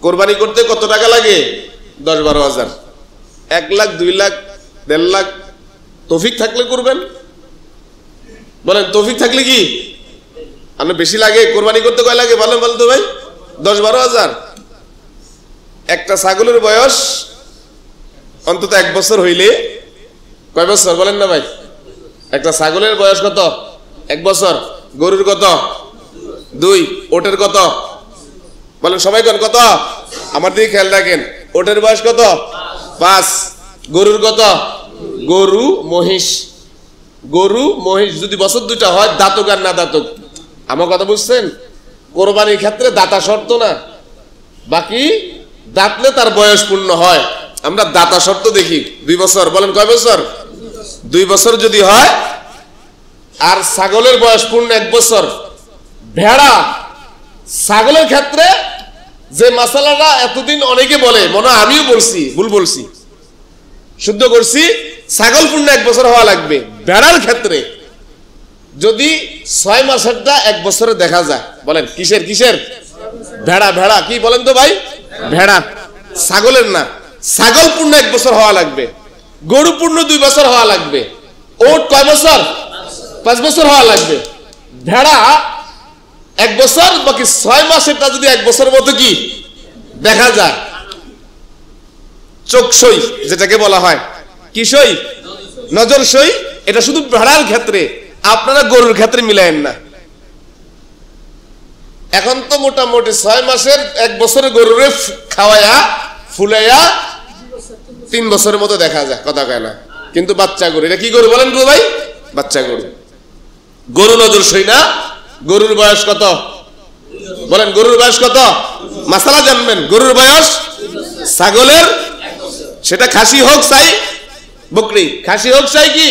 কোরবানি করতে কত টাকা লাগে? 10-12 হাজার, 1 লাখ, 2 লাখ, 1.5 লাখ। তৌফিক থাকলে করবেন, বলেন তৌফিক থাকলে কি আপনার বেশি লাগে? কোরবানি করতে কয় লাগে বলেন তো ভাই? 10-12 হাজার। একটা ছাগলের বয়স অন্তত 1 বছর হইলে, কয় বছর বলেন না ভাই? একটা ছাগলের বয়স কত? 1 বছর। গরুর কত? 2। ওটের কত? বলেন সবাই কোন কত? আমার দিকে খেয়াল রাখেন। ওটের বয়স কত? 5। গরুর কত? গরু মহিষ, গরু মহিষ যদি বছর 2টা হয়, দাঁতক আর না দাঁতক। আমার কথা বুঝছেন? কোরবানির ক্ষেত্রে দাতা শর্ত না, বাকি দাঁতলে তার বয়স পূর্ণ হয়। আমরা দাতা শর্ত দেখি 2 বছর। বলেন কয় বছর? 2 বছর যদি হয়। আর ছাগলের বয়স পূর্ণ 1 বছর। ভেড়া, ছাগলের ক্ষেত্রে যে মাসালাটা এতদিন অনেকে বলে, মনে হয় আমিও বলছি, ভুল বলছি, শুদ্ধ করছি, ছাগল পূর্ণ 1 বছর হওয়া লাগবে। ভেড়ার ক্ষেত্রে যদি 6 মাসেরটা 1 বছরে দেখা যায়, বলেন কিসের কিসের? ভেড়া, ভেড়া কি বলেন তো ভাই? ভেড়া, ছাগলের না। ছাগল পূর্ণ 1 বছর হওয়া লাগবে, গরু পূর্ণ 2 বছর হওয়া লাগবে, ওট কয় বছর? 5 বছর হওয়া লাগবে। ভেড়া 1 বছর, বাকি 6 মাসেরটা যদি 1 বছরের মতো কি দেখা যায়, চোখ সই যেটাকে বলা হয়, কি সই? নজর সই। এটা শুধু ভেড়ার ক্ষেত্রে, আপনারা গরুর ক্ষেত্রে মিলায়েন না। এখন তো মোটামুটি 6 মাসের 1 বছরের গরুরে খাওয়ায়া ফুলাইয়া 3 বছরের মতো দেখা যায়, কথা কয় না। কিন্তু বাচ্চা গরু, এটা কি গরু বলেন তো ভাই? বাচ্চা গরু। গরু নজর সই না। গরুর বয়স কত? বলেন গরুর বয়স কত? মাসালা জানবেন। গরুর বয়স, ছাগলের, সেটা খাসি হোক চাই বকরি, খাসি হোক চাই কি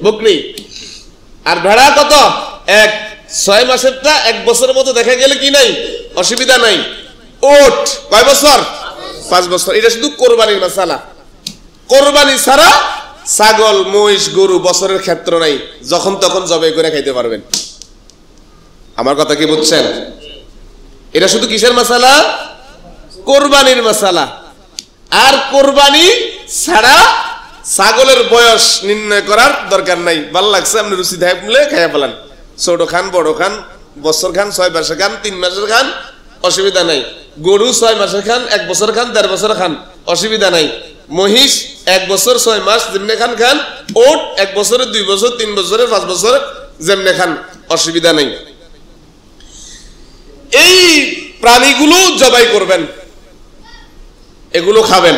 বকরি। আর ভেড়া কত? 1। 6 মাসেরটা 1 বছরের মতো দেখা গেলে কি নাই, অসুবিধা নাই। ওট কয় বছর? 5 বছর। এটা শুধু কোরবানির মাসালা। কোরবানি ছাড়া ছাগল, মহিষ, গরু বছরের ক্ষেত্র নাই, যখন তখন জবাই করে খাইতে পারবেন। আমার কথা কি বুঝছেন? এটা শুধু কিসের মাসালা? কোরবানির মাসালা। আর কোরবানি ছাড়া ছাগলের বয়স নির্ণয় করার দরকার নাই। ভালো লাগছে আপনি রুচি দেয় বলে খাইয়া ফেলান। ছোট খান, বড় খান, বছর খান, 6 মাসের খান, 3 মাসের খান, অসুবিধা নাই। গরু 6 মাসের খান, 1 বছর খান, 1.5 বছর খান, অসুবিধা নাই। মহিষ 1 বছর 6 মাস যেমনে খান খান। ওট 1 বছরে, 2 বছর, 3 বছরে, 5 বছরে যেমনে খান, অসুবিধা নাই। এই প্রাণীগুলো জবাই করবেন, এগুলো খাবেন।